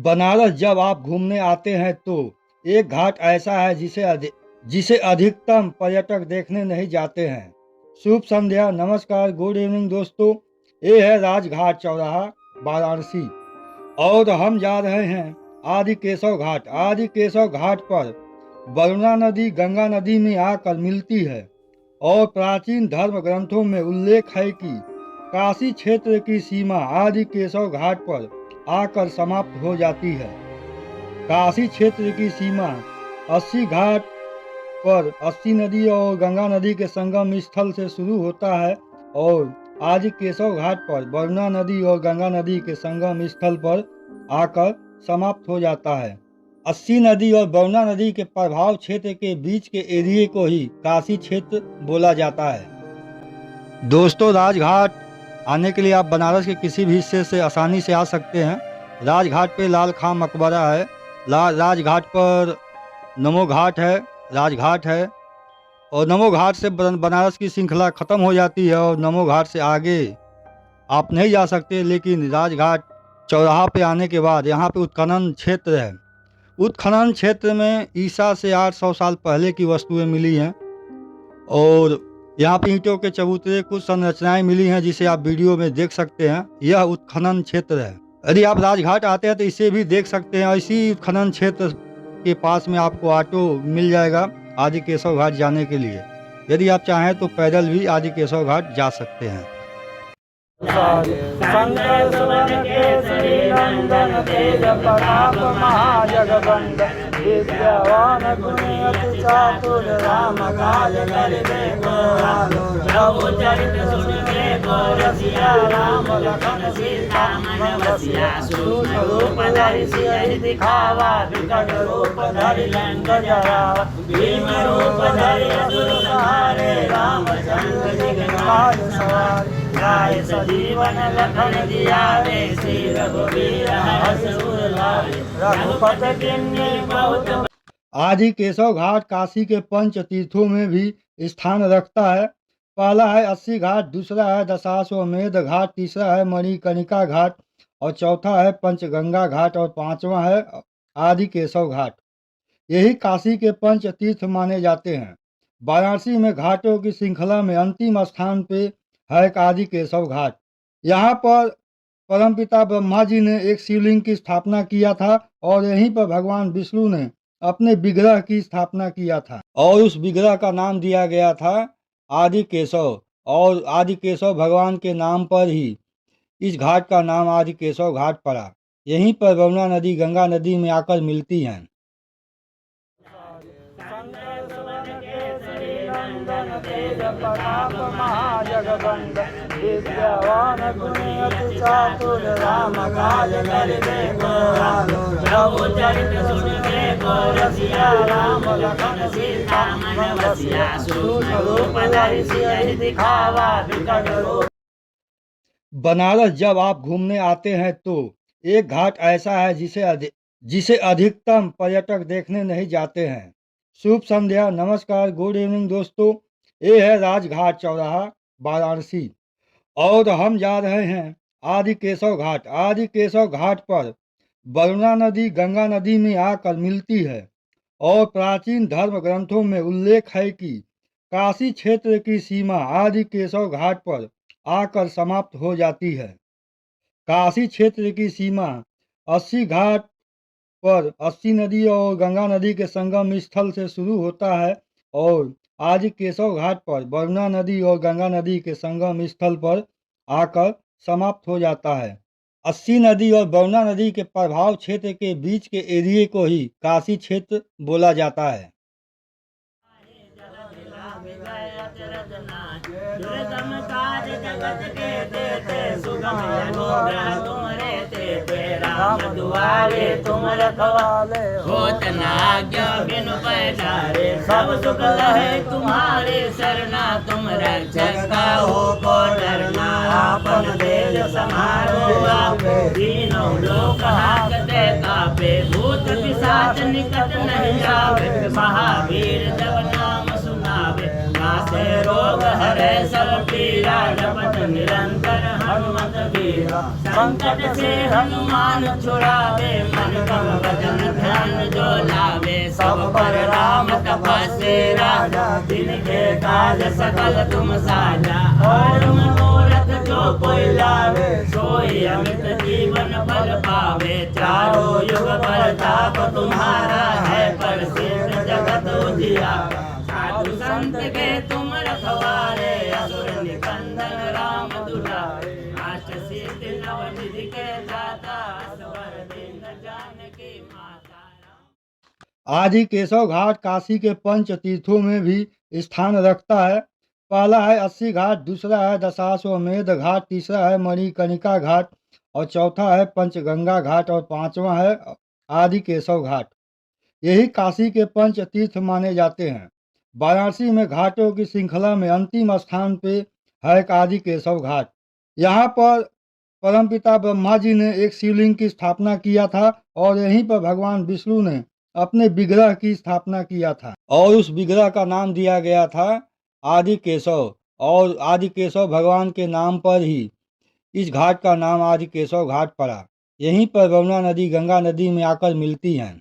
बनारस जब आप घूमने आते हैं तो एक घाट ऐसा है जिसे अधिकतम पर्यटक देखने नहीं जाते हैं। शुभ संध्या, नमस्कार, गुड इवनिंग दोस्तों। ये है राजघाट चौराहा, वाराणसी, और हम जा रहे हैं आदि केशव घाट। आदि केशव घाट पर वरुणा नदी गंगा नदी में आकर मिलती है और प्राचीन धर्म ग्रंथों में उल्लेख है कि काशी क्षेत्र की सीमा आदि केशव घाट पर आकर समाप्त हो जाती है। काशी क्षेत्र की सीमा 80 घाट पर 80 नदी और गंगा नदी के संगम स्थल से शुरू होता है और आदि केशव घाट पर वरुणा नदी और गंगा नदी के संगम स्थल पर आकर समाप्त हो जाता है। 80 नदी और वरुणा नदी के प्रभाव क्षेत्र के बीच के एरिए को ही काशी क्षेत्र बोला जाता है। दोस्तों, राजघाट आने के लिए आप बनारस के किसी भी हिस्से से आसानी से आ सकते हैं। राजघाट पे लाल खां मकबरा है, राजघाट पर नमो घाट है, राजघाट है, और नमो घाट से बनारस की श्रृंखला ख़त्म हो जाती है और नमो घाट से आगे आप नहीं जा सकते। लेकिन राजघाट चौराहा पे आने के बाद यहाँ पे उत्खनन क्षेत्र है। उत्खनन क्षेत्र में ईसा से 800 साल पहले की वस्तुएं मिली हैं और यहाँ पे ईंटों के चबूतरे, कुछ संरचनाएं मिली हैं जिसे आप वीडियो में देख सकते हैं। यह उत्खनन क्षेत्र है। यदि आप राजघाट आते हैं तो इसे भी देख सकते हैं। इसी उत्खनन क्षेत्र के पास में आपको ऑटो मिल जाएगा आदि केशव घाट जाने के लिए। यदि आप चाहें तो पैदल भी आदि केशव घाट जा सकते हैं। शंकर सुवन केसरी नंदन तेज प्रताप महाजगबंद विद्यावान गुणी अति चातुर राम काज करिबे को आतुर प्रभु चरित सुनिबे को रसिया राम लखन सीता मन बसिया सूक्ष्म रूप धरि सियहि दिखावा विकट रूप धरि लंक जरावा भीम रूप धरि असुर संहारे रामचंद्र जी के काज सवारे गाय सजीवन लखन जियावे श्री रघुवीर हर्षुर लाए रघुपति किन्नी बहुत। आदि केशव घाट काशी के पंच तीर्थों में भी स्थान रखता है। पहला है 80 घाट, दूसरा है दशाश्वमेध घाट, तीसरा है मणिकर्णिका घाट और चौथा है पंचगंगा घाट और पांचवा है आदि केशव घाट। यही काशी के पंच तीर्थ माने जाते हैं। वाराणसी में घाटों की श्रृंखला में अंतिम स्थान पे है आदि केशव घाट। यहाँ पर परमपिता ब्रह्मा जी ने एक शिवलिंग की स्थापना किया था और यहीं पर भगवान विष्णु ने अपने विग्रह की स्थापना किया था और उस विग्रह का नाम दिया गया था आदि केशव। और आदि केशव भगवान के नाम पर ही इस घाट का नाम आदि केशव घाट पड़ा। यहीं पर वरुणा नदी गंगा नदी में आकर मिलती हैं। शंकर सुवन केसरी नंदन तेज प्रताप महाजगबंद विद्यावान गुणी अति चातुर राम काज करिबे को आतुर प्रभु चरित सुनिबे को रसिया राम लखन सीता मन बसिया सूक्ष्म रूप धरि सियहि दिखावा विकट रूप। बनारस जब आप घूमने आते हैं तो एक घाट ऐसा है जिसे अधिकतम पर्यटक देखने नहीं जाते हैं। शुभ संध्या, नमस्कार, गुड इवनिंग दोस्तों। ये है राजघाट चौराहा, वाराणसी, और हम जा रहे हैं आदि केशव घाट। आदि केशव घाट पर वरुणा नदी गंगा नदी में आकर मिलती है और प्राचीन धर्म ग्रंथों में उल्लेख है कि काशी क्षेत्र की सीमा आदि केशव घाट पर आकर समाप्त हो जाती है। काशी क्षेत्र की सीमा 80 घाट पर 80 नदी और गंगा नदी के संगम स्थल से शुरू होता है और आदि केशव घाट पर वरुणा नदी और गंगा नदी के संगम स्थल पर आकर समाप्त हो जाता है। 80 नदी और वरुणा नदी के प्रभाव क्षेत्र के बीच के एरिए को ही काशी क्षेत्र बोला जाता है। दुर्गम काज जगत के देते सुगम अनुग्रह तुमरे देते राम दुआरे तुम रखवाले होत न आज्ञा बिनु पैसारे सब सुख लहे तुम्हारे शरणा तुम रक्षक काहू को डरना आपन देश समारो आपे तीनों लोक हाकते कापे भूत पिशाच निकट नहीं आवे महावीर जब नाम सुनावे नासे नाशे रोग हरे सब पीरा जपत निरंतर हनुमत वीरा संकट से हनुमान छुड़ावे मन क्रम भजन ध्यान जो लावे सब पर राम तपस्वी राजा जिनके काज सकल तुम साजा और मनोरथ जो कोई लावे सोई अमित जीवन फल पावे चारों युग प्रताप तुम्हारा है प्रसिद्ध जगत उजियारा साधु संत के तुम रखवारे असुर निकंदन राम दुलारे अष्ट सिद्धि नव निधि के दाता असवर दीन जानकी माता। आदि केशव घाट काशी के पंच तीर्थों में भी स्थान रखता है। पहला है 80 घाट, दूसरा है दशाश्वमेध घाट, तीसरा है मणिकर्णिका घाट और चौथा है पंचगंगा घाट और पांचवा है आदि केशव घाट। यही काशी के पंच तीर्थ माने जाते हैं। वाराणसी में घाटों की श्रृंखला में अंतिम स्थान पे है एक आदि केशव घाट। यहाँ पर परमपिता ब्रह्मा जी ने एक शिवलिंग की स्थापना किया था और यहीं पर भगवान विष्णु ने अपने विग्रह की स्थापना किया था और उस विग्रह का नाम दिया गया था आदि केशव और आदि केशव भगवान के नाम पर ही इस घाट का नाम आदि केशव घाट पड़ा। यहीं पर यमुना नदी गंगा नदी में आकर मिलती हैं।